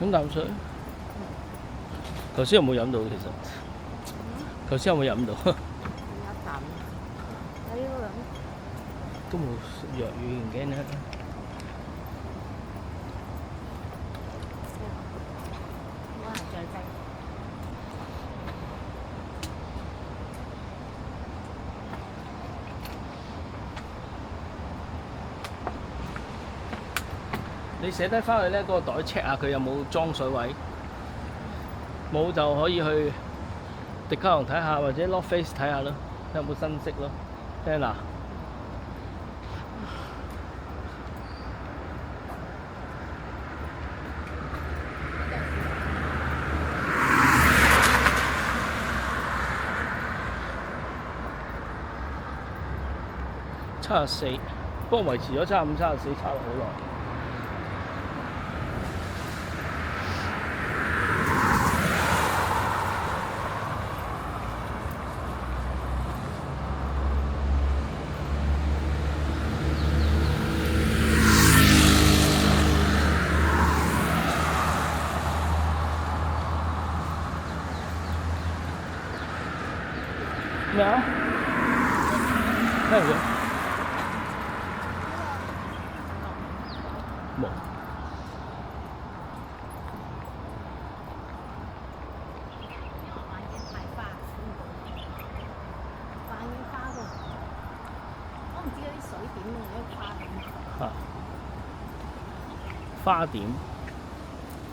飲啖水。頭先有冇飲到？其實頭先有冇飲到？飲一啖，有呢個飲。都冇藥語嘅呢。可能再劑。你寫低翻去咧，嗰個袋 check 下佢有冇裝水位，冇就可以去迪卡龍睇下，或者 North Face 睇下咯，睇有冇新色咯。聽嗱，74，不過維持咗75、74，差咗好耐。咩啊？聽唔到？冇。反應太花，反應花到，我唔知嗰啲水點啊，嗰啲花點。花點。